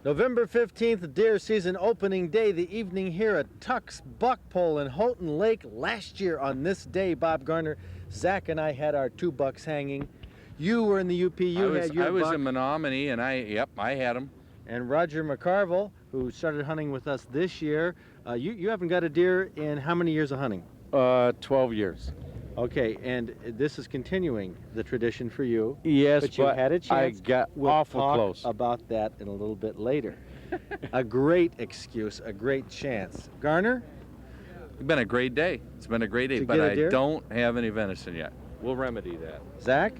November 15th, deer season opening day, the evening here at Tuck's Buck Pole in Houghton Lake. Last year on this day, Bob Garner, Zach and I had our 2 bucks hanging. You were in the UP, had your I was buck. in Menominee, and I had them. And Roger McCarville, who started hunting with us this year. You haven't got a deer in how many years of hunting? 12 years. Okay, and this is continuing the tradition for you. Yes, but you had a chance. I got We'll awful talk close. about that in a little bit later. A great excuse, a great chance. Garner? It's been a great day. It's been a great day, To but get a I deer? don't have any venison yet. We'll remedy that. Zach?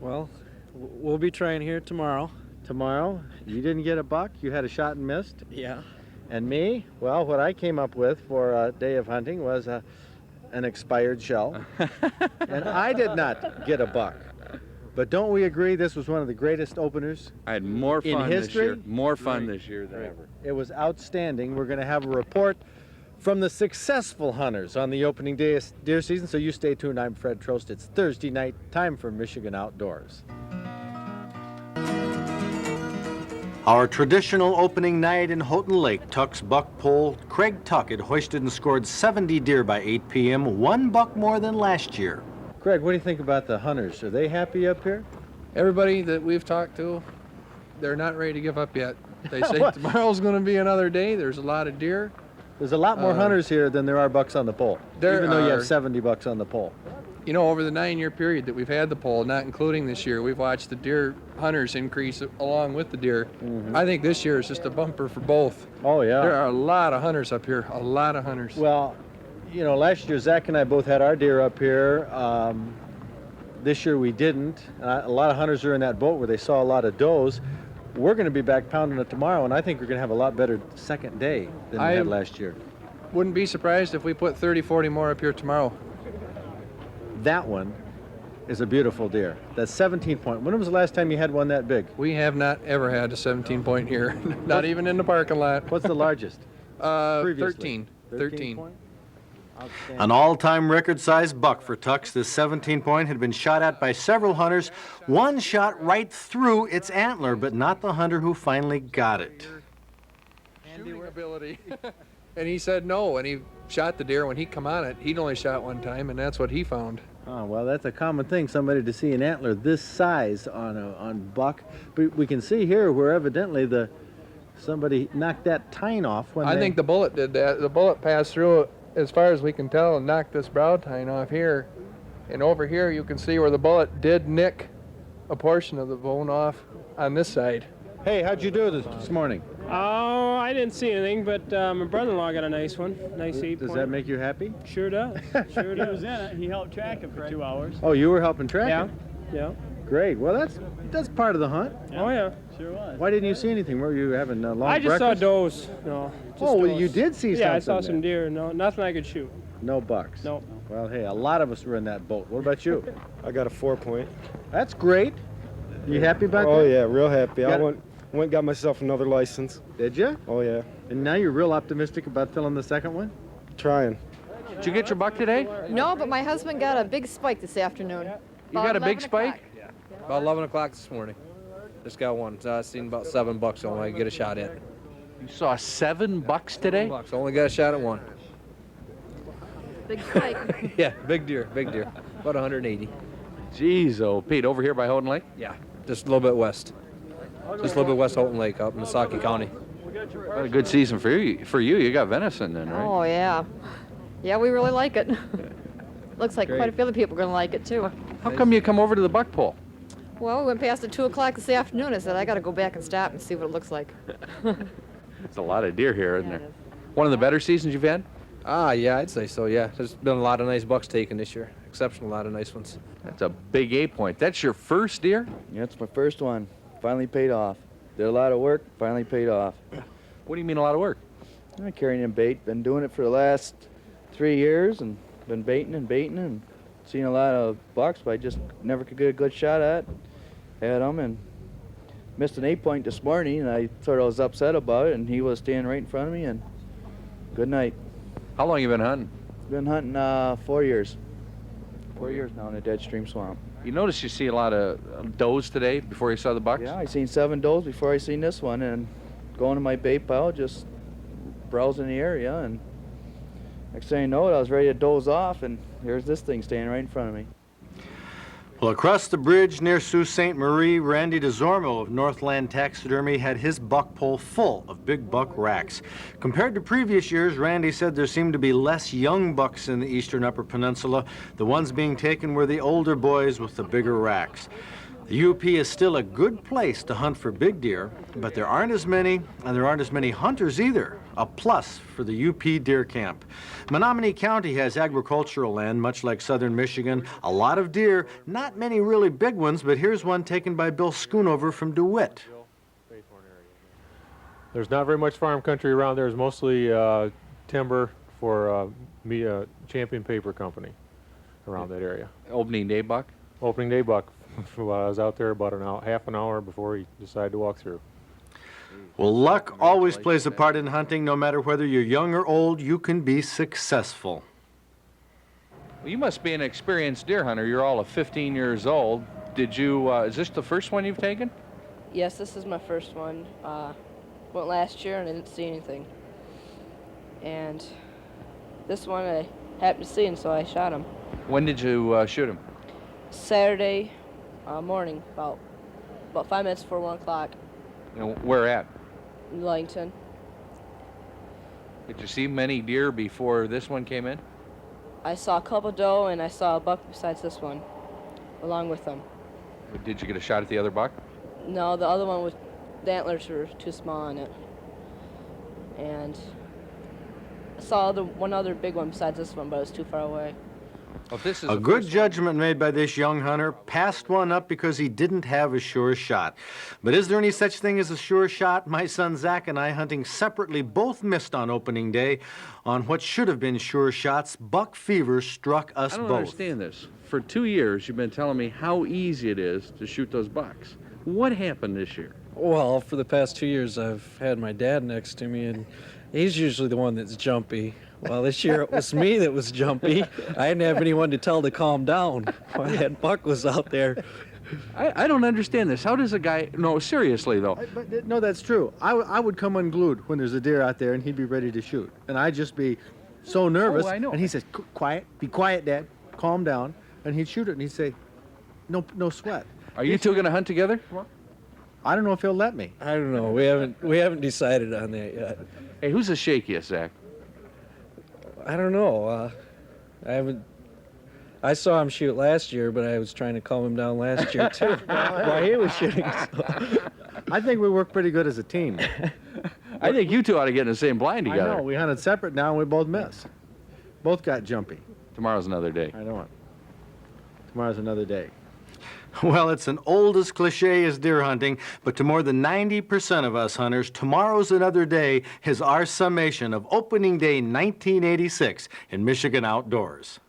Well, we'll be trying here tomorrow. Tomorrow? You didn't get a buck? You had a shot and missed? Yeah. And me? Well, what I came up with for a day of hunting was an expired shell. And I did not get a buck. But don't we agree this was one of the greatest openers? I had more In fun this history? year. More fun this year than ever. It was outstanding. We're going to have a report from the successful hunters on the opening day of deer season, so you stay tuned. I'm Fred Trost. It's Thursday night, time for Michigan Outdoors. Our traditional opening night in Houghton Lake, Tuck's Buck Pole. Craig Tuck had hoisted and scored 70 deer by 8 p.m., 1 buck more than last year. Craig, what do you think about the hunters? Are they happy up here? Everybody that we've talked to, they're not ready to give up yet. They say What? tomorrow's going to be another day. There's a lot of deer. There's a lot more hunters here than there are bucks on the pole, there even though you have are. 70 bucks on the pole. You know, over the 9-year period that we've had the poll, not including this year, we've watched the deer hunters increase along with the deer. I think this year is just a bumper for both. Oh, yeah. There are a lot of hunters up here, a lot of hunters. Well, you know, last year Zach and I both had our deer up here. This year we didn't. A lot of hunters are in that boat where they saw a lot of does. We're going to be back pounding it tomorrow, and I think we're going to have a lot better second day than we had last year. Wouldn't be surprised if we put 30, 40 more up here tomorrow. That one is a beautiful deer. That's 17 point. When was the last time you had one that big? We have not ever had a 17-point here, not even in the parking lot. What's the largest? 13. 13. point? An all-time record-sized buck for Tucks. This 17-point had been shot at by several hunters. One shot right through its antler, but not the hunter who finally got it. Shooting ability. And he said no, and he shot the deer. When he come on it, he'd only shot one time, and that's what he found. Oh, well, that's a common thing, somebody to see an antler this size on buck. But we can see here where evidently somebody knocked that tine off. I think the bullet did that. The bullet passed through it, as far as we can tell, and knocked this brow tine off here. And over here you can see where the bullet did nick a portion of the bone off on this side. Hey, how'd you do this morning? Oh, I didn't see anything, but my brother-in-law got a nice one. Nice 8 Does point. that make you happy? Sure does. Sure He was does. in it. He helped track it for 2 hours. Oh, you were helping track Yeah. it? Yeah. Great. Well, that's part of the hunt. Oh, yeah. Sure was. Why didn't you see anything? Were you having a long I just breakfast? saw does. No. Just Oh, well, does. you did see something. Yeah, I saw some then. deer. No, nothing I could shoot. No bucks. No. Well, hey, a lot of us were in that boat. What about you? I got a 4 point. That's great. You happy about Oh that? yeah, real happy. Got I it. went and got myself another license. Did you? Oh yeah, And now you're real optimistic about filling the second one? trying. Did you get your buck today? No, but my husband got a big spike this afternoon. You got a big spike? About 11 o'clock this morning. Just got one. So I seen about 7 bucks only I get a shot at. You saw 7 bucks today? Bucks. Only got a shot at one. Big spike. Yeah, big deer, big deer. About 180. Jeez, oh, Pete, over here by Houghton Lake? Yeah, just a little bit west. Just a little bit west Houghton Lake up in Misaki County. What a good season for you. You got venison then, right? Oh, yeah. Yeah, we really like it. Looks like Great. quite a few other people are going to like it, too. How come you come over to the buck pole? Well, we went past at 2 o'clock this afternoon. I said, I got to go back and stop and see what it looks like. It's a lot of deer here, isn't Yeah, there? it is. One of the better seasons you've had? Ah, yeah, I'd say so, yeah. There's been a lot of nice bucks taken this year. Exceptional lot of nice ones. That's a big 8 point. That's your first deer? Yeah, it's my first one. Finally paid off. Did a lot of work, finally paid off. What do you mean a lot of work? I'm carrying in bait. Been doing it for the last 3 years and been baiting and seen a lot of bucks, but I just never could get a good shot at them and missed an 8 point this morning, and I thought I was upset about it, and he was standing right in front of me, and good night. How long you been hunting? Been hunting 4 years. 4 years now in a dead stream swamp. You notice you see a lot of does today before you saw the bucks? Yeah, I seen 7 does before I seen this one, and going to my bait pile, just browsing the area, and next thing you know, I was ready to doze off, and here's this thing standing right in front of me. Well, across the bridge near Sault Ste. Marie, Randy DeZormo of Northland Taxidermy had his buck pole full of big buck racks. Compared to previous years, Randy said there seemed to be less young bucks in the eastern Upper Peninsula. The ones being taken were the older boys with the bigger racks. The UP is still a good place to hunt for big deer, but there aren't as many, and there aren't as many hunters either. A plus for the UP deer camp. Menominee County has agricultural land, much like southern Michigan. A lot of deer, not many really big ones, but here's one taken by Bill Schoonover from DeWitt. There's not very much farm country around there. It's mostly timber for Champion Paper Company around that area. Opening day buck? Opening day buck. While I was out there about half an hour before he decided to walk through. Well, luck always plays a part in hunting. No matter whether you're young or old, you can be successful. Well, you must be an experienced deer hunter. You're all of 15 years old. Did you, is this the first one you've taken? Yes, this is my first one. Went last year and I didn't see anything. And this one I happened to see him, so I shot him. When did you shoot him? Saturday morning, about 5 minutes before 1 o'clock. And where at? In Langton. Did you see many deer before this one came in? I saw a couple doe and I saw a buck besides this one, along with them. Did you get a shot at the other buck? No, the other one was, the antlers were too small on it. And I saw one other big one besides this one, but it was too far away. Well, this is a good judgment made by this young hunter. Passed one up because he didn't have a sure shot. But is there any such thing as a sure shot? My son Zach and I, hunting separately, both missed on opening day on what should have been sure shots. Buck fever struck us both. I don't understand this. For 2 years, you've been telling me how easy it is to shoot those bucks. What happened this year? Well, for the past 2 years, I've had my dad next to me, and he's usually the one that's jumpy. Well, this year it was me that was jumpy. I didn't have anyone to tell to calm down while that buck was out there. I don't understand this. How does a guy... No, seriously, though. No, that's true. I would come unglued when there's a deer out there, and he'd be ready to shoot. And I'd just be so nervous. Oh, I know. And he says, quiet, be quiet, Dad, calm down. And he'd shoot it, and he'd say, no sweat. Are you two going to hunt together? I don't know if he'll let me. I don't know. We haven't decided on that yet. Hey, who's the shakiest, Zach? I don't know. I saw him shoot last year, but I was trying to calm him down last year too while he was shooting. So. I think we work pretty good as a team. I think you two ought to get in the same blind together. I know. We hunted separate now, and we both missed. Both got jumpy. Tomorrow's another day. I know it. Tomorrow's another day. Well, it's an old as cliche as deer hunting, but to more than 90% of us hunters, tomorrow's another day is our summation of opening day 1986 in Michigan Outdoors.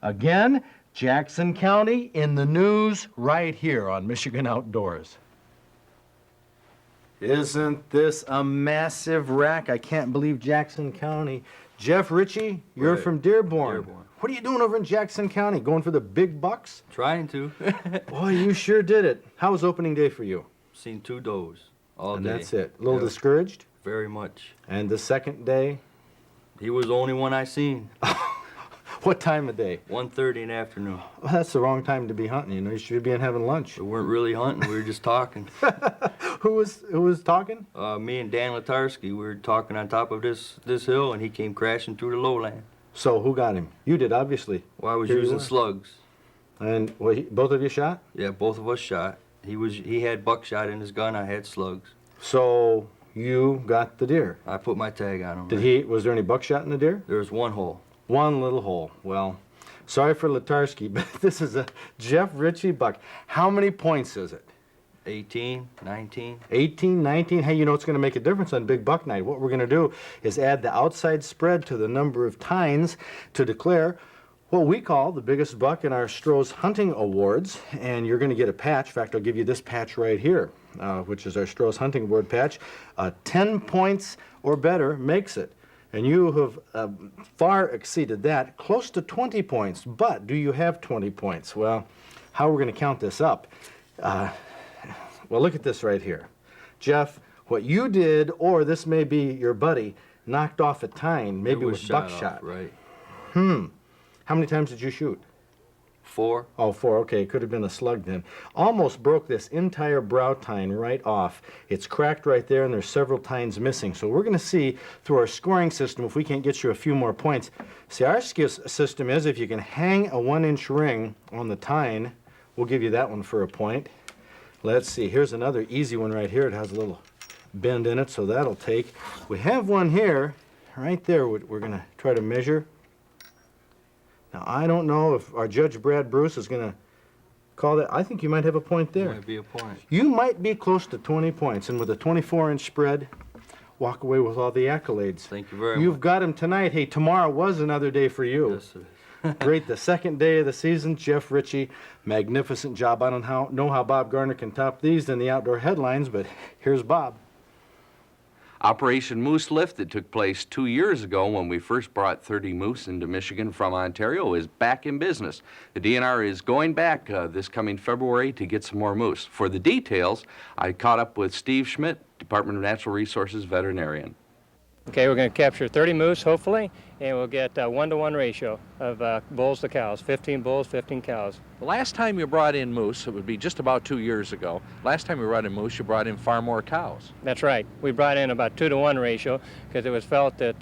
Again, Jackson County in the news right here on Michigan Outdoors. Isn't this a massive rack? I can't believe Jackson County. Jeff Ritchie, you're from Dearborn. What are you doing over in Jackson County? Going for the big bucks? Trying to. Boy, you sure did it. How was opening day for you? Seen 2 does all and day. That's it. A little discouraged? Very much. And the second day? He was the only one I seen. What time of day? 1:30 in the afternoon. Well, that's the wrong time to be hunting. You know, you should be having lunch. We weren't really hunting. We were just talking. Who was talking? Me and Dan Latarski. We were talking on top of this hill, and he came crashing through the lowland. So who got him? You did, obviously. Well, I was using slugs. And both of you shot? Yeah, both of us shot. He had buckshot in his gun. I had slugs. So you got the deer? I put my tag on him. Was there any buckshot in the deer? There was one hole. One little hole. Well, sorry for Latarski, but this is a Jeff Ritchie buck. How many points is it? 18, 19. 18, 19. Hey, you know it's going to make a difference on Big Buck Night. What we're going to do is add the outside spread to the number of tines to declare what we call the biggest buck in our Stroh's Hunting Awards, and you're going to get a patch. In fact, I'll give you this patch right here, which is our Stroh's Hunting Award patch. 10 points or better makes it. And you have far exceeded that, close to 20 points. But do you have 20 points? Well, how are we going to count this up? Well, look at this right here. Jeff, what you did, or this may be your buddy, knocked off a tine, maybe with buckshot. Right. How many times did you shoot? 4. Oh, 4, okay. It could have been a slug then. Almost broke this entire brow tine right off. It's cracked right there, and there's several tines missing. So we're going to see through our scoring system if we can't get you a few more points. See, our system is if you can hang a 1-inch ring on the tine, we'll give you that one for a point. Let's see. Here's another easy one right here. It has a little bend in it, so that'll take. We have one here, right there. We're going to try to measure. Now, I don't know if our Judge Brad Bruce is going to call that. I think you might have a point there. Might be a point. You might be close to 20 points, and with a 24-inch spread, walk away with all the accolades. Thank you very much. You've got him tonight. Hey, tomorrow was another day for you. Yes, sir. Great, the second day of the season. Jeff Ritchie, magnificent job. I don't know how Bob Garner can top these in the outdoor headlines, but here's Bob. Operation Moose Lift that took place 2 years ago when we first brought 30 moose into Michigan from Ontario is back in business. The DNR is going back this coming February to get some more moose. For the details, I caught up with Steve Schmidt, Department of Natural Resources veterinarian. Okay, we're going to capture 30 moose, hopefully, and we'll get a 1-to-1 ratio of bulls to cows, 15 bulls, 15 cows. The last time you brought in moose, it would be just about 2 years ago. Last time you brought in moose, you brought in far more cows. That's right. We brought in about 2-to-1 ratio because it was felt that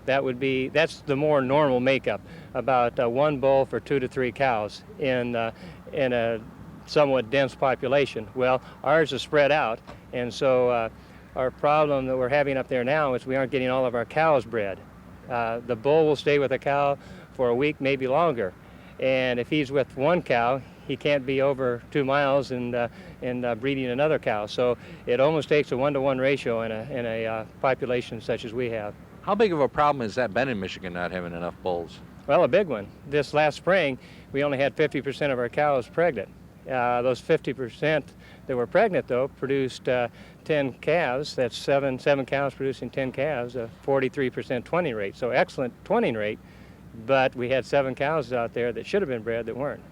that's the more normal makeup, about 1 bull for 2 to 3 cows in a somewhat dense population. Well, ours is spread out, and so our problem that we're having up there now is we aren't getting all of our cows bred. The bull will stay with a cow for a week, maybe longer. And if he's with 1 cow, he can't be over 2 miles and breeding another cow. So it almost takes a 1-to-1 ratio in a population such as we have. How big of a problem has that been in Michigan, not having enough bulls? Well, a big one. This last spring, we only had 50% of our cows pregnant. Those 50% that were pregnant, though, produced 10 calves. That's seven cows producing 10 calves, a 43% twinning rate. So excellent twinning rate, but we had 7 cows out there that should have been bred that weren't.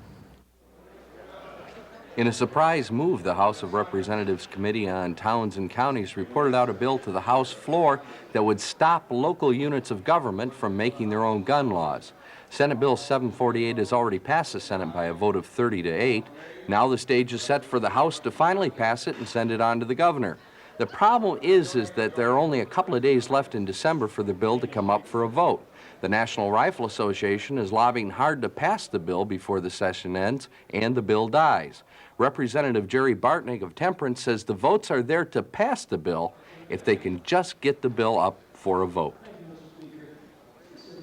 In a surprise move, the House of Representatives Committee on Towns and Counties reported out a bill to the House floor that would stop local units of government from making their own gun laws. Senate Bill 748 has already passed the Senate by a vote of 30 to 8. Now the stage is set for the House to finally pass it and send it on to the governor. The problem is that there are only a couple of days left in December for the bill to come up for a vote. The National Rifle Association is lobbying hard to pass the bill before the session ends and the bill dies. Representative Jerry Bartnick of Temperance says the votes are there to pass the bill if they can just get the bill up for a vote.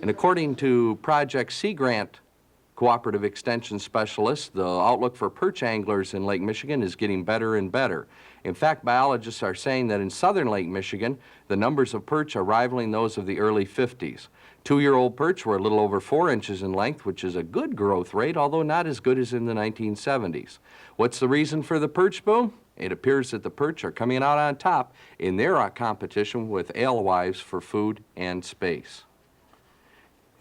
And according to Project Sea Grant cooperative extension specialists, the outlook for perch anglers in Lake Michigan is getting better and better. In fact, biologists are saying that in southern Lake Michigan, the numbers of perch are rivaling those of the early 50s. 2-year-old perch were a little over 4 inches in length, which is a good growth rate, although not as good as in the 1970s. What's the reason for the perch boom? It appears that the perch are coming out on top in their competition with alewives for food and space.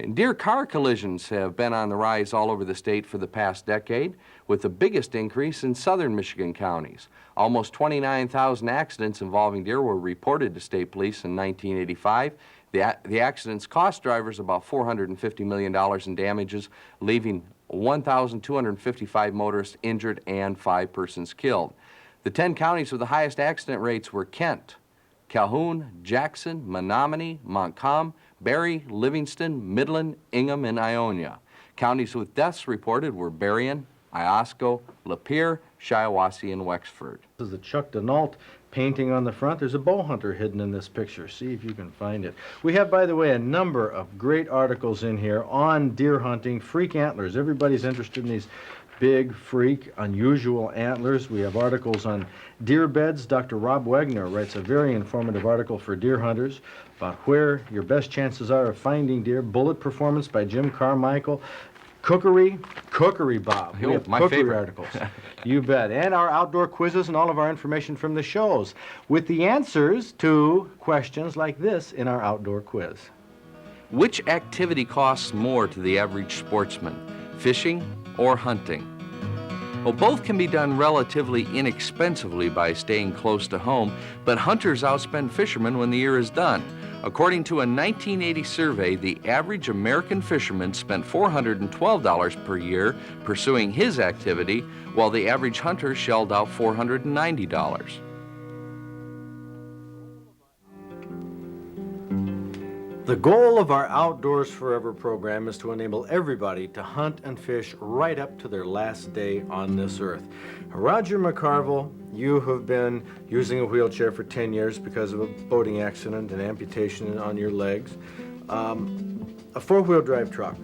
And deer car collisions have been on the rise all over the state for the past decade, with the biggest increase in southern Michigan counties. Almost 29,000 accidents involving deer were reported to state police in 1985. The accidents cost drivers about $450 million in damages, leaving 1,255 motorists injured and 5 persons killed. The 10 counties with the highest accident rates were Kent, Calhoun, Jackson, Menominee, Montcalm, Berry, Livingston, Midland, Ingham, and Ionia. Counties with deaths reported were Berrien, Iosco, Lapeer, Shiawassee, and Wexford. This is the Chuck DeNault painting on the front. There's a bow hunter hidden in this picture. See if you can find it. We have, by the way, a number of great articles in here on deer hunting, freak antlers. Everybody's interested in these big, freak, unusual antlers. We have articles on deer beds. Dr. Rob Wagner writes a very informative article for deer hunters about where your best chances are of finding deer. Bullet Performance by Jim Carmichael. Cookery, Bob. Oh, We have my cookery favorite. articles. You bet. And our outdoor quizzes and all of our information from the shows with the answers to questions like this in our outdoor quiz. Which activity costs more to the average sportsman, fishing or hunting? Well, both can be done relatively inexpensively by staying close to home, but hunters outspend fishermen when the year is done. According to a 1980 survey, the average American fisherman spent $412 per year pursuing his activity, while the average hunter shelled out $490. The goal of our Outdoors Forever program is to enable everybody to hunt and fish right up to their last day on this earth. Roger McCarville, you have been using a wheelchair for 10 years because of a boating accident and amputation on your legs. A four-wheel drive truck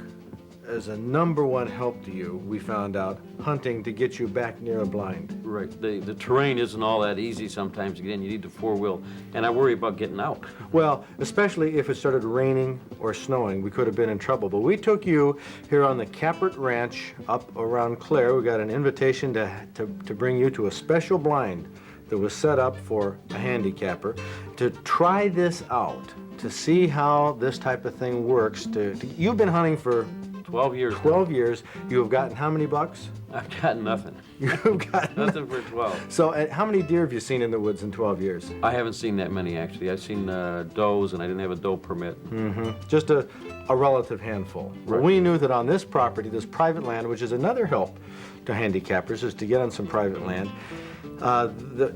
is a #1 help to you, we found out, hunting to get you back near a blind. Right. The terrain isn't all that easy sometimes to get in. You need the four-wheel, and I worry about getting out. Well, especially if it started raining or snowing, we could have been in trouble. But we took you here on the Cappert Ranch up around Clare. We got an invitation to bring you to a special blind that was set up for a handicapper to try this out, to see how this type of thing works. You've been hunting for 12 years. 12 years. You have gotten how many bucks? I've got nothing. You've got Nothing for 12. So how many deer have you seen in the woods in 12 years? I haven't seen that many, actually. I've seen does, and I didn't have a doe permit. Just a relative handful. Well, Right. we knew that on this property, this private land, which is another help to handicappers, is to get on some private land.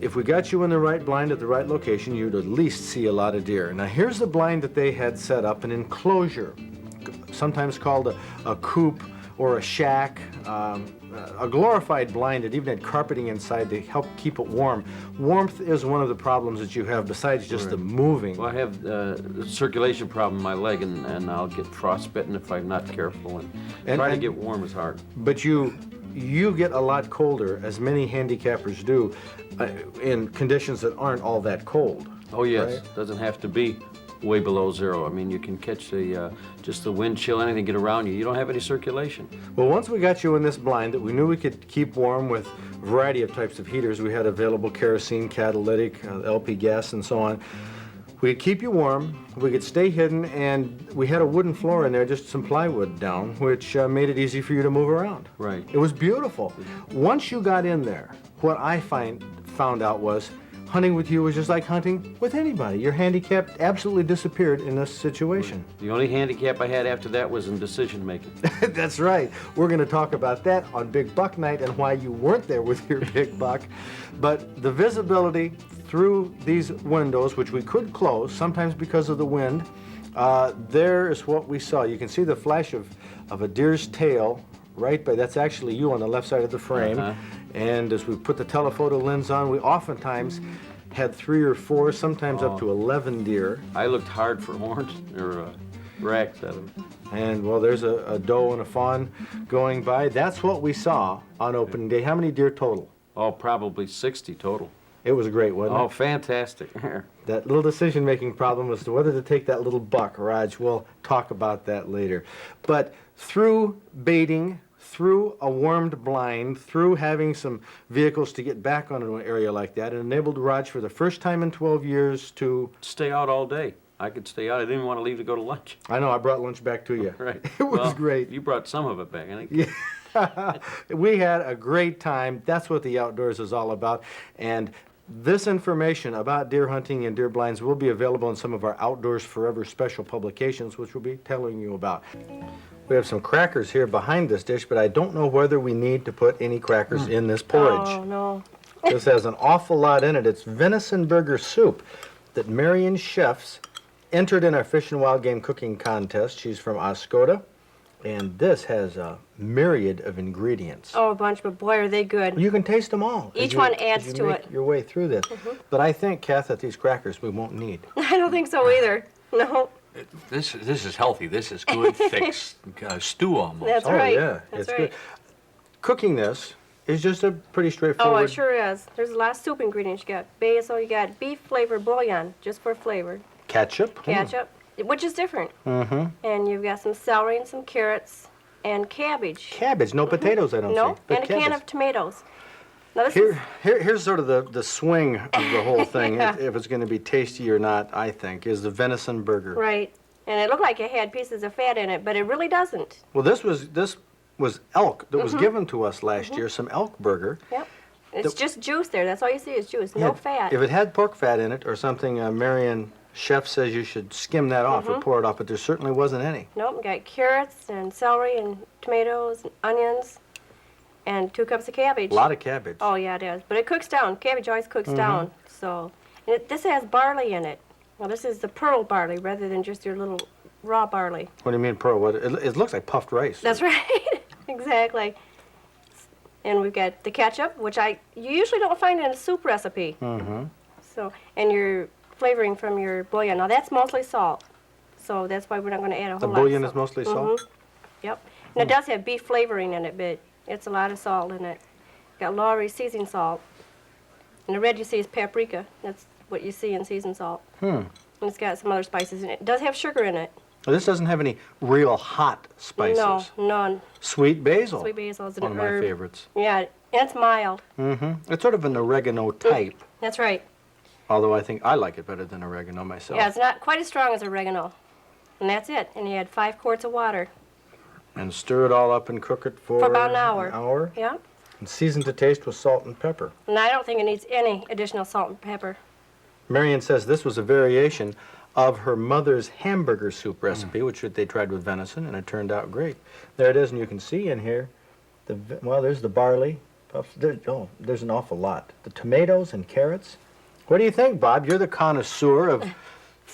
If we got you in the right blind at the right location, you'd at least see a lot of deer. Now here's the blind that they had set up, an enclosure, sometimes called a coop or a shack, a glorified blind that even had carpeting inside to help keep it warm. Warmth is one of the problems that you have besides just the moving. Well, I have a circulation problem in my leg, and I'll get frostbitten if I'm not careful. And trying to get warm is hard. But you get a lot colder, as many handicappers do, in conditions that aren't all that cold. Oh, yes. Right? Doesn't have to be way below zero. I mean, you can catch just the wind chill, anything get around you. You don't have any circulation. Well, once we got you in this blind that we knew we could keep warm with a variety of types of heaters, we had available kerosene, catalytic, LP gas, and so on. We could keep you warm, we could stay hidden, and we had a wooden floor in there, just some plywood down, which made it easy for you to move around. Right. It was beautiful. Once you got in there, what I found out was hunting with you was just like hunting with anybody. Your handicap absolutely disappeared in this situation. The only handicap I had after that was in decision making. That's right. We're going to talk about that on Big Buck Night and why you weren't there with your big buck. But the visibility through these windows, which we could close, sometimes because of the wind, there is what we saw. You can see the flash of a deer's tail right by, that's actually you on the left side of the frame. And as we put the telephoto lens on, we oftentimes had 3 or 4, sometimes up to 11 deer. I looked hard for horns or racks at them. And well, there's a doe and a fawn going by. That's what we saw on opening day. How many deer total? Oh, probably 60 total. It was great, wasn't it? Oh, fantastic. That little decision-making problem as to whether to take that little buck, Raj. We'll talk about that later. But through baiting, through a warmed blind, through having some vehicles to get back on an area like that, it enabled Raj for the first time in 12 years to stay out all day. I could stay out. I didn't want to leave to go to lunch. I know, I brought lunch back to you. Right. It was great. You brought some of it back, I think. Yeah. We had a great time. That's what the outdoors is all about. And this information about deer hunting and deer blinds will be available in some of our Outdoors Forever special publications, which we'll be telling you about. We have some crackers here behind this dish, but I don't know whether we need to put any crackers in this porridge. Oh, no. This has an awful lot in it. It's Venison Burger Soup that Marion Chefs entered in our Fish and Wild Game Cooking Contest. She's from Oscoda. And this has a myriad of ingredients. Oh, a bunch, but boy, are they good. You can taste them all. Each one adds to make it. your way through this. But I think, Kath, that these crackers we won't need. I don't think so either. No. This is healthy. This is good, thick stew almost. That's oh, right. Yeah, That's it's right. good. Cooking this is just a pretty Oh, straightforward. it sure is. There's a lot of soup ingredients. You got basil, you got beef flavored bouillon, just for flavor. Ketchup. Ketchup, which is different. Mm-hmm. And you've got some celery and some carrots, and cabbage. Cabbage, no potatoes, I don't No, see. but and a can cabbage. of tomatoes. Now this is, Here's sort of the swing of the whole thing, if it's going to be tasty or not, I think, is the venison burger. right, and it looked like it had pieces of fat in it, but it really doesn't. Well, this was elk that was given to us last year, some elk burger. Yep. It's just juice there. That's all you see is juice, no Had- fat. If it had pork fat in it or something, Marion chef says you should skim that off or pour it off, but there certainly wasn't any. Nope, we got carrots and celery and tomatoes and onions and 2 cups of cabbage. A lot of cabbage. Oh, yeah, it is. But it cooks down. Cabbage always cooks down. So, and this has barley in it. Well, this is the pearl barley rather than just your little raw barley. What do you mean pearl? What, it looks like puffed rice. That's right. Exactly. And we've got the ketchup, which you usually don't find in a soup recipe. So, and your flavoring from your bouillon. Now, that's mostly salt. So that's why we're not going to add a whole The lot of bouillon salt. is mostly salt? Yep. And it does have beef flavoring in it, but it's a lot of salt in it. Got Lowry seasoning salt. And the red you see is paprika. That's what you see in seasoned salt. And it's got some other spices in it. It does have sugar in it. Well, this doesn't have any real hot spices. No, none. Sweet basil. Sweet basil is an One of my herb. favorites. Yeah, and it's mild. It's sort of an oregano type, That's right. although I think I like it better than oregano myself. Yeah, it's not quite as strong as oregano. And that's it. And you add 5 quarts of water And stir it all up and cook it for for about an hour. An hour. Yeah. And season to taste with salt and pepper. And I don't think it needs any additional salt and pepper. Marion says this was a variation of her mother's hamburger soup recipe, which they tried with venison, and it turned out great. There it is, and you can see in here, well, there's the barley. There's an awful lot. The tomatoes and carrots. What do you think, Bob? You're the connoisseur of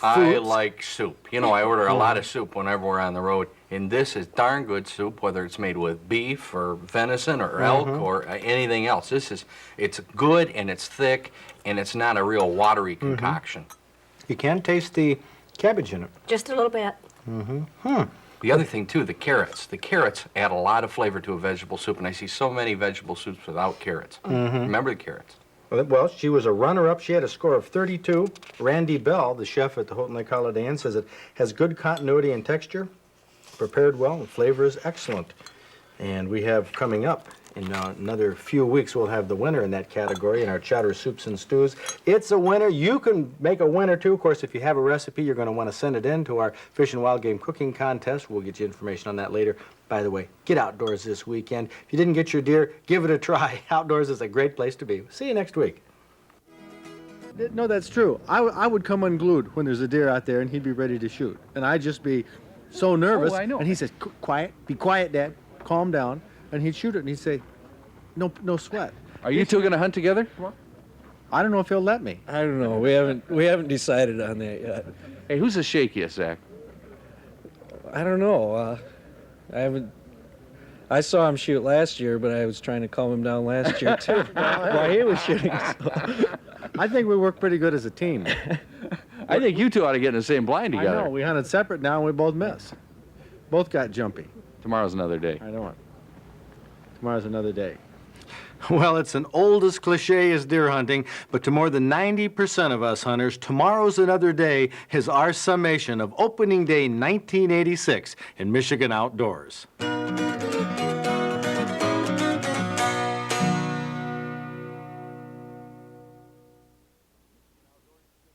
I foods. like soup. You know, I order a lot of soup whenever we're on the road, and this is darn good soup, whether it's made with beef or venison or elk or anything else. It's good and it's thick, and it's not a real watery concoction. You can taste the cabbage in it. Just a little bit. The other thing, too, the carrots. The carrots add a lot of flavor to a vegetable soup, and I see so many vegetable soups without carrots. Remember the carrots? Well, she was a runner-up. She had a score of 32. Randy Bell, the chef at the Houghton Lake Holiday Inn, says it has good continuity and texture, prepared well, and flavor is excellent. And we have coming up in another few weeks, we'll have the winner in that category in our Chowder Soups and Stews. It's a winner. You can make a winner, too. Of course, if you have a recipe, you're going to want to send it in to our Fish and Wild Game Cooking Contest. We'll get you information on that later. By the way, get outdoors this weekend. If you didn't get your deer, give it a try. Outdoors is a great place to be. See you next week. No, that's true. I would come unglued when there's a deer out there and he'd be ready to shoot. And I'd just be so nervous. Oh, I know. And he says, quiet, be quiet, Dad, calm down. And he'd shoot it and he'd say, no sweat. Are you two going to hunt together? I don't know if he'll let me. I don't know. We haven't decided on that yet. Hey, who's the shakiest, Zach? I don't know. I saw him shoot last year, but I was trying to calm him down last year too while he was shooting. So. I think we work pretty good as a team. I think you two ought to get in the same blind together. I know. We hunted separate now and we both missed. Both got jumpy. Tomorrow's another day. I know it. Tomorrow's another day. Well, it's an old as cliche as deer hunting, but to more than 90% of us hunters, tomorrow's another day is our summation of opening day 1986 in Michigan outdoors.